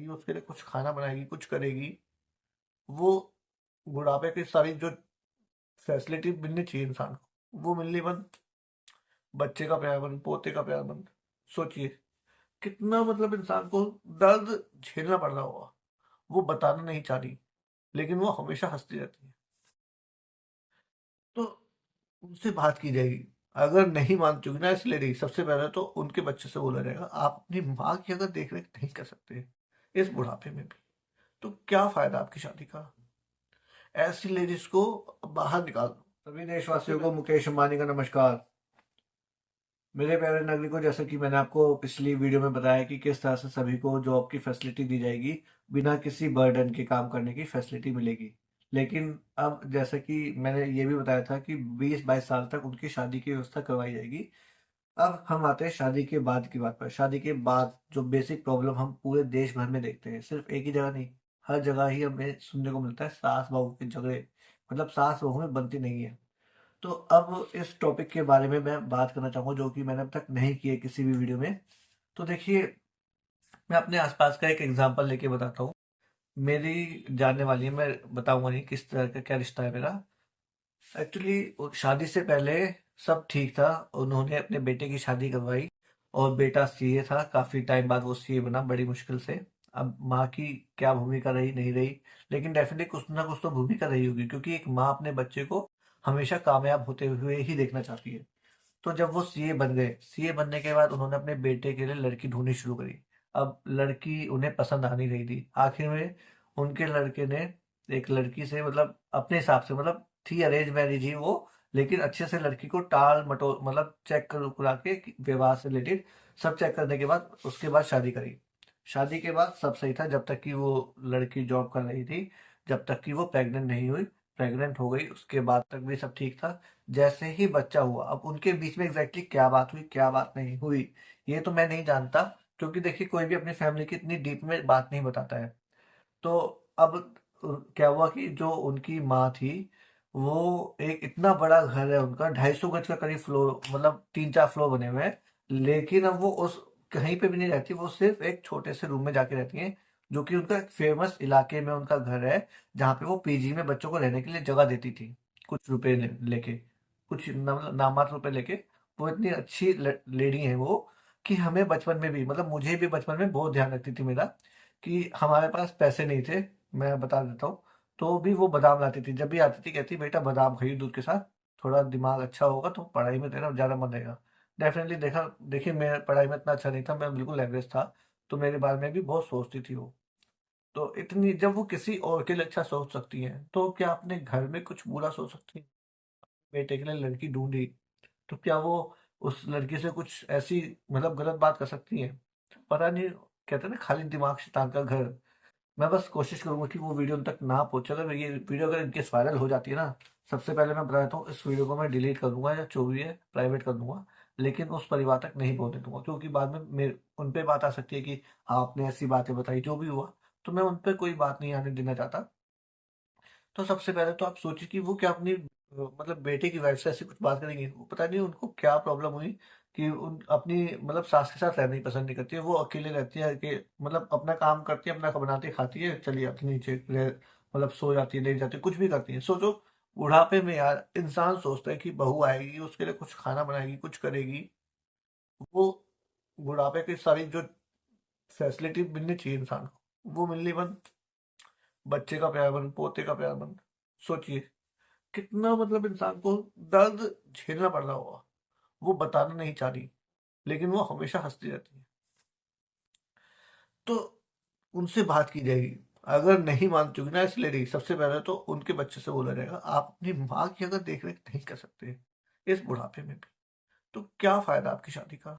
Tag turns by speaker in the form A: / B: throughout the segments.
A: उसके लिए कुछ खाना बनाएगी, कुछ करेगी, वो बुढ़ापे की सारी जो फैसिलिटी मिलनी चाहिए इंसान को, वो मिलनी बंद। बच्चे का प्यार बंद, पोते का प्यार बंद। सोचिए कितना मतलब इंसान को दर्द झेलना पड़ रहा होगा। वो बताना नहीं चाह रही, लेकिन वो हमेशा हंसती रहती है। तो उनसे बात की जाएगी। अगर नहीं मान चुकी ना इस लेडी, सबसे पहले तो उनके बच्चे से बोला जाएगा, आप अपनी माँ की अगर देख रेख नहीं कर सकते इस बुढ़ापे में भी, तो क्या फायदा आपकी शादी का। ऐसी लेडीज को बाहर निकाल दो। सभी देशवासियों को मुकेश अंबानी का नमस्कार। मेरे प्यारे नागरिकों, जैसा कि मैंने आपको पिछली वीडियो में बताया कि किस तरह से सभी को जॉब की फैसिलिटी दी जाएगी, बिना किसी बर्डन के काम करने की फैसिलिटी मिलेगी। लेकिन अब जैसा कि मैंने ये भी बताया था कि 20-22 साल तक उनकी शादी की व्यवस्था करवाई जाएगी। अब हम आते हैं शादी के बाद की बात पर। शादी के बाद जो बेसिक प्रॉब्लम हम पूरे देश भर में देखते हैं, सिर्फ एक ही जगह नहीं, हर जगह ही हमें सुनने को मिलता है, सास बहू के झगड़े। मतलब सास बहू में बनती नहीं है। तो अब इस टॉपिक के बारे में मैं बात करना चाहूँगा, जो कि मैंने अब तक नहीं की है किसी भी वीडियो में। तो देखिए, मैं अपने आसपास का एक एग्जांपल लेके बताता हूँ। मेरी जानने वाली है, मैं बताऊंगा नहीं किस तरह का क्या रिश्ता है मेरा। एक्चुअली शादी से पहले सब ठीक था। उन्होंने अपने बेटे की शादी करवाई और बेटा सीए था। काफी टाइम बाद वो सीए बना, बड़ी मुश्किल से। अब माँ की क्या भूमिका रही नहीं रही, लेकिन डेफिनेटली कुछ ना कुछ तो भूमिका रही होगी, क्योंकि एक माँ अपने बच्चे को हमेशा कामयाब होते हुए ही देखना चाहती है। तो जब वो सीए बन गए, सीए बनने के बाद उन्होंने अपने बेटे के लिए लड़की ढूंढनी शुरू करी। अब लड़की उन्हें पसंद आ नहीं रही थी। आखिर में उनके लड़के ने एक लड़की से, मतलब अपने हिसाब से, मतलब थी अरेंज मैरिज ही वो, लेकिन अच्छे से लड़की को टाल मटोल, मतलब चेक कर करा के विवाह से रिलेटेड सब चेक करने के बाद उसके बाद शादी करी। शादी के बाद सब सही था जब तक कि वो लड़की जॉब कर रही थी, जब तक कि वो प्रेग्नेंट नहीं हुई। प्रेग्नेंट हो गई उसके बाद तक भी सब ठीक था। जैसे ही बच्चा हुआ, अब उनके बीच में एग्जैक्टली क्या बात हुई क्या बात नहीं हुई, ये तो मैं नहीं जानता, क्योंकि देखिए कोई भी अपनी फैमिली की इतनी डीप में बात नहीं बताता है। तो अब क्या हुआ कि जो उनकी माँ थी, वो एक इतना बड़ा घर है उनका, 250 गज का करीब फ्लोर, मतलब 3-4 फ्लोर बने हुए हैं। लेकिन अब वो उस कहीं पे भी नहीं रहती, वो सिर्फ एक छोटे से रूम में जाके रहती हैं, जो कि उनका एक फेमस इलाके में उनका घर है, जहाँ पे वो पीजी में बच्चों को रहने के लिए जगह देती थी, कुछ रुपए लेके, कुछ नामात्र रुपए लेके। वो इतनी अच्छी लेडी है वो, कि हमें बचपन में भी, मतलब मुझे भी बचपन में बहुत ध्यान रखती थी मेरा, कि हमारे पास पैसे नहीं थे, मैं बता देता हूँ। तो भी वो बादाम लाती थी, जब भी आती थी कहती बेटा बादाम खाइए दूध के साथ, थोड़ा दिमाग अच्छा होगा तो पढ़ाई में तेरा ज़्यादा मन रहेगा। डेफिनेटली देखा, देखिए मैं पढ़ाई में इतना अच्छा नहीं था, मैं बिल्कुल एवरेज था। तो मेरे बारे में भी बहुत सोचती थी वो। तो इतनी जब वो किसी और के लिए अच्छा सोच सकती हैं, तो क्या अपने घर में कुछ बुरा सोच सकती हैं। बेटे के लिए लड़की ढूंढी, तो क्या वो उस लड़की से कुछ ऐसी, मतलब गलत बात कर सकती हैं। पता नहीं, कहते हैं ना खाली दिमाग शैतान का घर। मैं बस कोशिश करूंगा कि वो वीडियो उन तक ना पहुंचे। अगर ये वीडियो अगर इनकेस वायरल हो जाती है ना, सबसे पहले मैं बता देता हूँ, इस वीडियो को मैं डिलीट कर दूंगा या जो भी है प्राइवेट कर दूंगा। लेकिन उस परिवार तक नहीं पहुंचने दूंगा, क्योंकि बाद में मेरे उन पे बात आ सकती है कि आपने ऐसी बातें बताई, जो भी हुआ। तो मैं उन पे कोई बात नहीं आने देना चाहता। तो सबसे पहले तो आप सोचिए कि वो क्या अपनी मतलब बेटे की वाइफ से ऐसी कुछ बात करेंगे। वो पता नहीं उनको क्या प्रॉब्लम हुई कि उन अपनी, मतलब सास के साथ रहना ही पसंद नहीं करती है। वो अकेले रहती है कि मतलब अपना काम करती है, अपना बनाती है, खाती है, चली जाती है नीचे मतलब सो जाती है, लेट जाती है, कुछ भी करती है। सोचो बुढ़ापे में यार इंसान सोचता है कि बहू आएगी, उसके लिए कुछ खाना बनाएगी, कुछ करेगी। वो बुढ़ापे की सारी जो फैसिलिटी मिलनी चाहिए इंसान को, वो मिलनी बंद। बच्चे का प्यार बंद, पोते का प्यार बंद। सोचिए कितना मतलब इंसान को दर्द झेलना पड़ रहा होगा। वो बताना नहीं चाह रही, लेकिन वो हमेशा हंसती रहती है। तो उनसे बात की जाएगी। अगर नहीं मान चुकी ना इस लेडी, सबसे पहले तो उनके बच्चे से बोला जाएगा, आप अपनी माँ की अगर देख रेख नहीं कर सकते इस बुढ़ापे में भी, तो क्या फायदा आपकी शादी का।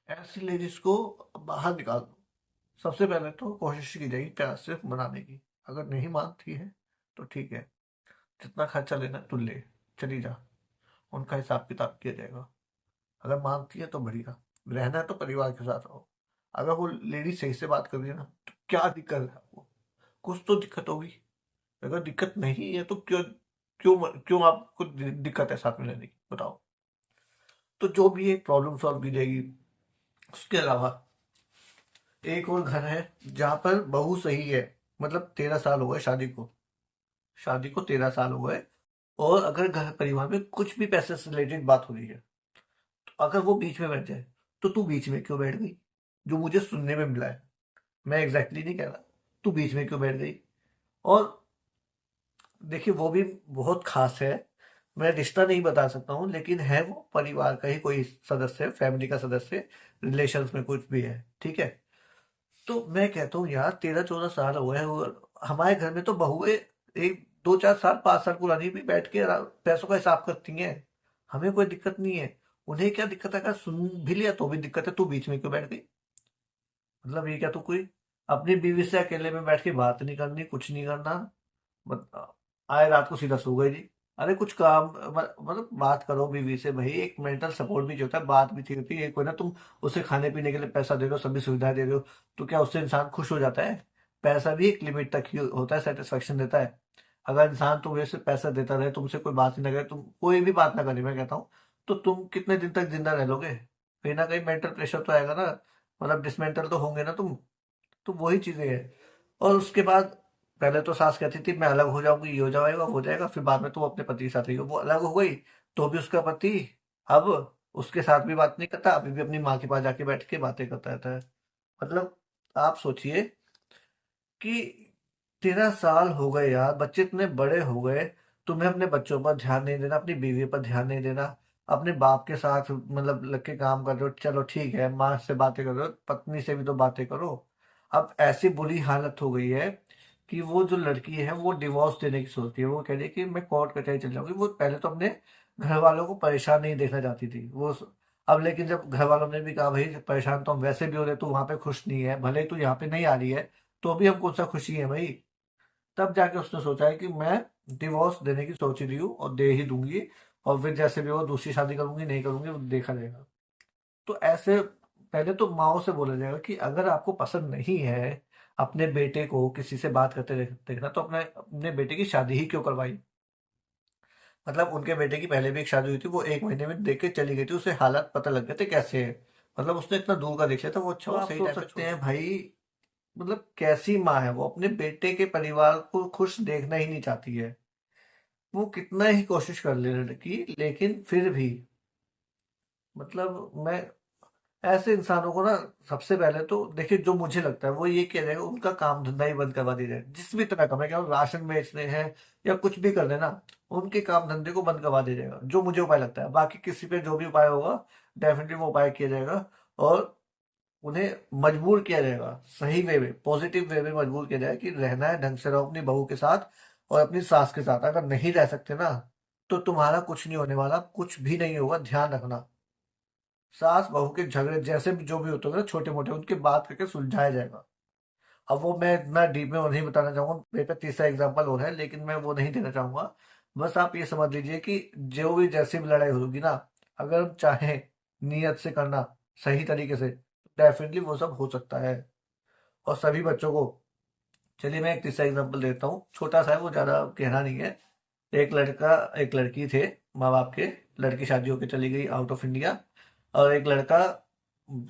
A: ऐसी लेडीज को बाहर निकाल दो। सबसे पहले तो कोशिश की जाएगी प्यार से मनाने की। अगर नहीं मानती है तो ठीक है, जितना खर्चा लेना है तू ले, चली जा, उनका हिसाब किताब किया जाएगा। अगर मानती है तो बढ़िया, रहना है तो परिवार के साथ रहो। अगर वो लेडी सही से बात कर रही है ना, तो क्या दिक्कत है आपको। कुछ तो दिक्कत होगी। अगर दिक्कत नहीं है तो क्यों क्यों क्यों आपको दिक्कत है साथ में रहने की, बताओ। तो जो भी है प्रॉब्लम सॉल्व की जाएगी। उसके अलावा एक और घर है जहां पर बहू सही है, मतलब 13 साल हो गए शादी को, 13 साल हो गए, और अगर घर परिवार में कुछ भी पैसे से रिलेटेड बात हो रही है, तो अगर वो बीच में बैठ जाए, तो तू बीच में क्यों बैठ गई? जो मुझे सुनने में मिला है, मैं एग्जैक्टली नहीं कह रहा, तू बीच में क्यों बैठ गई? और देखिए वो भी बहुत खास है, मैं रिश्ता नहीं बता सकता हूँ, लेकिन है वो परिवार का ही कोई सदस्य, फैमिली का सदस्य, रिलेशंस में कुछ भी है, ठीक है। तो मैं कहता हूँ यार 13-14 साल हो गए, और हमारे घर में तो बहुएं एक 2-4 साल 5 साल पुरानी भी बैठ के पैसों का हिसाब करती हैं, हमें कोई दिक्कत नहीं है। उन्हें क्या दिक्कत है? अगर सुन भी लिया तो भी दिक्कत है, तू बीच में क्यों बैठ गई? मतलब ये क्या, तू कोई अपनी बीवी से अकेले में बैठ के बात नहीं करनी, कुछ नहीं करना, आए रात को सीधा सो गए जी? अरे कुछ काम मतलब बात करो बीवी से भाई, एक मेंटल सपोर्ट भी जो होता है, बात भी ठीक होती है। कोई ना, तुम उसे खाने पीने के लिए पैसा दे रहे हो, सभी सुविधाएं दे रहे हो, तो क्या उससे इंसान खुश हो जाता है? पैसा भी एक लिमिट तक ही होता है, सेटिस्फेक्शन देता है। अगर इंसान तुम्हें से पैसा देता रहे, तुमसे कोई बात ही ना करे, तुम कोई भी बात ना करे, मैं कहता हूँ, तो तुम कितने दिन तक जिंदा रह लोगे? कहीं ना कहीं मेंटल प्रेशर तो आएगा ना, मतलब डिसमेंटल तो होंगे ना तुम। तो वही चीजें हैं। और उसके बाद पहले तो सास कहती थी मैं अलग हो जाऊंगी, ये हो जाएगा, फिर बाद में तो वो अपने पति के साथ रही, वो अलग हो गई, तो भी उसका पति अब उसके साथ भी बात नहीं करता, अभी भी अपनी माँ के पास जाके बैठ के बातें करता रहता है। मतलब आप सोचिए कि 13 साल हो गए यार, बच्चे इतने बड़े हो गए, तुम्हें अपने बच्चों पर ध्यान नहीं देना, अपनी बीवी पर ध्यान नहीं देना, अपने बाप के साथ मतलब लग के काम कर रहे हो, चलो ठीक है, माँ से बातें कर रहे हो, पत्नी से भी तो बातें करो। अब ऐसी बुरी हालत हो गई है कि वो जो लड़की है वो डिवोर्स देने की सोचती है, वो कह रही है कि मैं कोर्ट कचहरी चल जाऊंगी। वो पहले तो अपने घर वालों को परेशान नहीं देखना चाहती थी वो, अब लेकिन जब घर वालों ने भी कहा भाई परेशान तो हम वैसे भी हो रहे, तू वहां पे खुश नहीं है, भले ही तू यहाँ पे नहीं आ रही है, तो भी हमको उससे खुशी है भाई। तब जाके उसने सोचा है कि मैं डिवोर्स देने की सोच रही हूँ, और दे ही दूंगी, और फिर जैसे भी वो दूसरी शादी करूंगी नहीं करूंगी वो देखा जाएगा। तो ऐसे पहले तो माओ से बोला जाएगा कि अगर आपको पसंद नहीं है अपने बेटे को किसी से बात करते देखना, तो अपने अपने बेटे की शादी ही क्यों करवाई? मतलब उनके बेटे की पहले भी एक शादी हुई थी, वो 1 महीने में देख के चली गई थी, उसे हालात पता लग गए थे कैसे है, मतलब उसने इतना दूर का देख लिया था वो। अच्छा,
B: तो
A: वो
B: आप
A: सही
B: सोच
A: टाइम पे
B: सकते
A: छोड़
B: हैं
A: सकते।
B: भाई।
A: मतलब कैसी माँ है वो, अपने बेटे के परिवार को खुश देखना ही नहीं चाहती है। वो कितना ही कोशिश कर ले लड़की, लेकिन फिर भी मतलब मैं ऐसे इंसानों को ना, सबसे पहले तो देखिए जो मुझे लगता है वो ये किया जाएगा, उनका काम धंधा ही बंद करवा दिया जाए, जिस भी तरह का, मैं क्या राशन बेचने हैं या कुछ भी कर लेना, उनके काम धंधे को बंद करवा दिया जाएगा, जो मुझे उपाय लगता है। बाकी किसी पे जो भी उपाय होगा, डेफिनेटली वो उपाय किया जाएगा, और उन्हें मजबूर किया जाएगा, सही वे में, पॉजिटिव वे में मजबूर किया जाएगा कि रहना है ढंग से रहो अपनी बहू के साथ और अपनी सास के साथ। अगर नहीं रह सकते ना, तो तुम्हारा कुछ नहीं होने वाला, कुछ भी नहीं होगा, ध्यान रखना। सास बहू के झगड़े जैसे भी जो भी होते हैं ना, छोटे मोटे, उनके बात करके सुलझाया जाएगा। अब वो मैं इतना डीप में वो नहीं बताना चाहूंगा, मेरे पे तीसरा एग्जाम्पल और है, लेकिन मैं वो नहीं देना चाहूंगा। बस आप ये समझ लीजिए कि जो भी जैसी भी लड़ाई होगी ना, अगर हम चाहें नियत से करना, सही तरीके से, डेफिनेटली वो सब हो सकता है। और सभी बच्चों को, चलिए मैं एक तीसरा एग्जाम्पल देता हूँ, छोटा सा है वो, ज्यादा गहरा नहीं है। एक लड़का एक लड़की थे, माँ बाप के, लड़की शादी होकर चली गई आउट ऑफ इंडिया, और एक लड़का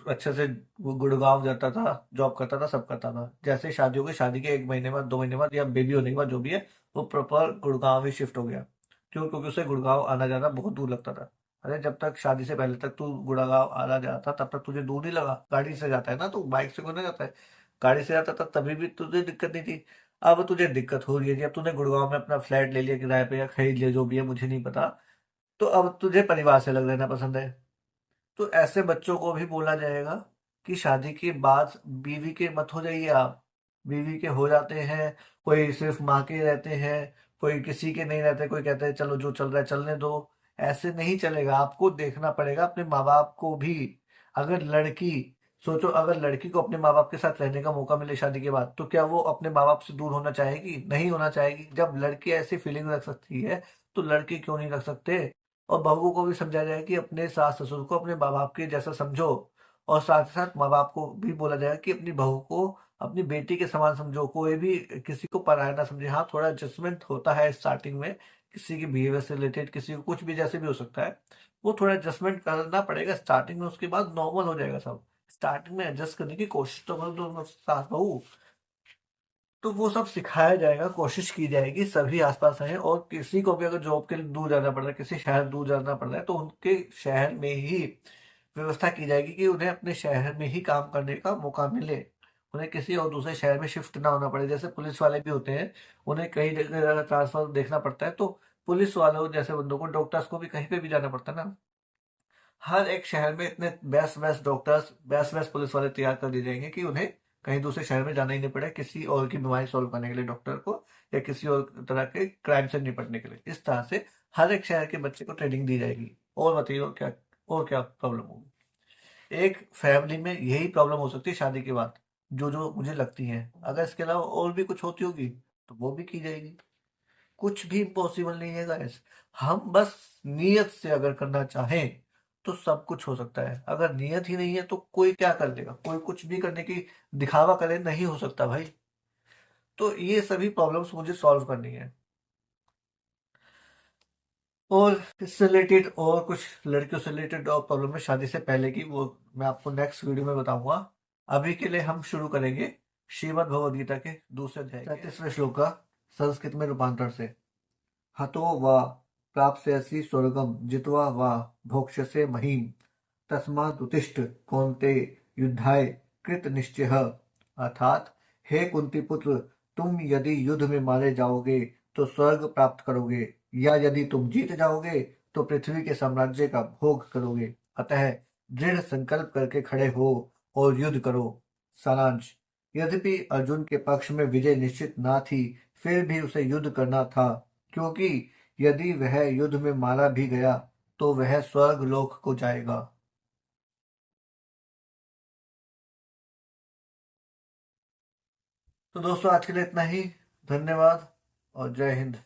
A: अच्छे से वो गुड़गांव जाता था, जॉब करता था, सब करता था। जैसे ही शादी हो गई, शादी के 1 महीने बाद 2 महीने बाद या बेबी होने के बाद जो भी है, वो प्रॉपर गुड़गांव ही शिफ्ट हो गया। क्यों? क्योंकि उसे गुड़गांव आना जाना बहुत दूर लगता था। अरे जब तक शादी से पहले तक तू गुड़गांव आना जाता तब तक तुझे दूर नहीं लगा, गाड़ी से जाता है ना, तो बाइक से कौन जाता है, गाड़ी से जाता था, तभी भी तुझे दिक्कत नहीं थी। अब तुझे दिक्कत हो रही है, जब तूने गुड़गांव में अपना फ्लैट ले लिया किराए पे या खरीद लिया, जो भी है मुझे नहीं पता, तो अब तुझे परिवार से अलग रहना पसंद है। तो ऐसे बच्चों को भी बोला जाएगा कि शादी के बाद बीवी के मत हो जाइए आप, बीवी के हो जाते हैं, कोई सिर्फ माँ के रहते हैं, कोई किसी के नहीं रहते, कोई कहते हैं चलो जो चल रहा है चलने दो। ऐसे नहीं चलेगा, आपको देखना पड़ेगा अपने माँ बाप को भी। अगर लड़की, सोचो अगर लड़की को अपने माँ बाप के साथ रहने का मौका मिले शादी के बाद, तो क्या वो अपने माँ बाप से दूर होना चाहेगी? नहीं होना चाहेगी। जब लड़की ऐसी फीलिंग रख सकती है, तो लड़के क्यों नहीं रख सकते? और बहुओं को भी समझाया जाए कि अपने सास ससुर को अपने माँ बाप के जैसा समझो, और साथ ही साथ माँ बाप को भी बोला जाए कि अपनी बहू को अपनी बेटी के समान समझो, कोई भी किसी को पराया ना समझे। हाँ, थोड़ा एडजस्टमेंट होता है स्टार्टिंग में, किसी के बिहेवियर से रिलेटेड, किसी को कुछ भी जैसे भी हो सकता है, वो थोड़ा एडजस्टमेंट करना पड़ेगा स्टार्टिंग में, उसके बाद नॉर्मल हो जाएगा सब। स्टार्टिंग में एडजस्ट करने की कोशिश तो करो दोनों सास बहू। तो वो सब सिखाया जाएगा, कोशिश की जाएगी, सभी आसपास हैं। और किसी को भी अगर जॉब के लिए दूर जाना पड़ रहा है, किसी शहर दूर जाना पड़ रहा है, तो उनके शहर में ही व्यवस्था की जाएगी कि उन्हें अपने शहर में ही काम करने का मौका मिले। उन्हें किसी और दूसरे शहर में शिफ्ट ना होना पड़े। जैसे पुलिस वाले भी होते हैं, उन्हें कई जगह ट्रांसफर देखना पड़ता है, तो पुलिस वालों जैसे बंदों को, डॉक्टर्स को भी कहीं पे भी जाना पड़ता है ना। हर एक शहर में इतने best best doctors, best best police वाले तैयार कर दिए जाएंगे कि उन्हें कहीं दूसरे शहर में जाना ही नहीं पड़े किसी और की बीमारी सॉल्व करने के लिए, डॉक्टर को, या किसी और तरह के क्राइम से निपटने के लिए। इस तरह से हर एक शहर के बच्चे को ट्रेनिंग दी जाएगी। और बताइए, और क्या प्रॉब्लम होगी? एक फैमिली में यही प्रॉब्लम हो सकती है शादी के बाद, जो जो मुझे लगती है। अगर इसके अलावा और भी कुछ होती होगी तो वो भी की जाएगी। कुछ भी इम्पॉसिबल नहीं है गाइस। हम बस नीयत से अगर करना चाहें तो सब कुछ हो सकता है। अगर नीयत ही नहीं है तो कोई क्या कर लेगा? कोई कुछ भी करने की दिखावा करे, नहीं हो सकता भाई। तो ये सभी प्रॉब्लम्स मुझे सॉल्व करनी है। और इससे रिलेटेड और कुछ लड़कियों से रिलेटेड और प्रॉब्लम है शादी से पहले की, वो मैं आपको नेक्स्ट वीडियो में बताऊंगा। अभी के लिए हम शुरू करेंगे श्रीमद् भगवद गीता के दूसरे अध्याय 33वें श्लोक का संस्कृत में रूपांतर से। हतो वा प्राप्स्यसि स्वर्गम जित्वा वा भोक्ष्यसे महीम् तस्मादुत्तिष्ठ कौन्तेय युद्धाय कृत निश्चयः। अर्थात, हे कुंती पुत्र, तुम यदि युद्ध में मारे जाओगे तो स्वर्ग प्राप्त करोगे, या यदि तुम जीत जाओगे तो पृथ्वी के साम्राज्य का भोग करोगे। अतः दृढ़ संकल्प करके खड़े हो और युद्ध करो। सारांश: यद्यपि अर्जुन के पक्ष में विजय निश्चित ना थी, फिर भी उसे युद्ध करना था, क्योंकि यदि वह युद्ध में मारा भी गया तो वह स्वर्ग लोक को जाएगा। तो दोस्तों, आज के लिए इतना ही। धन्यवाद और जय हिंद।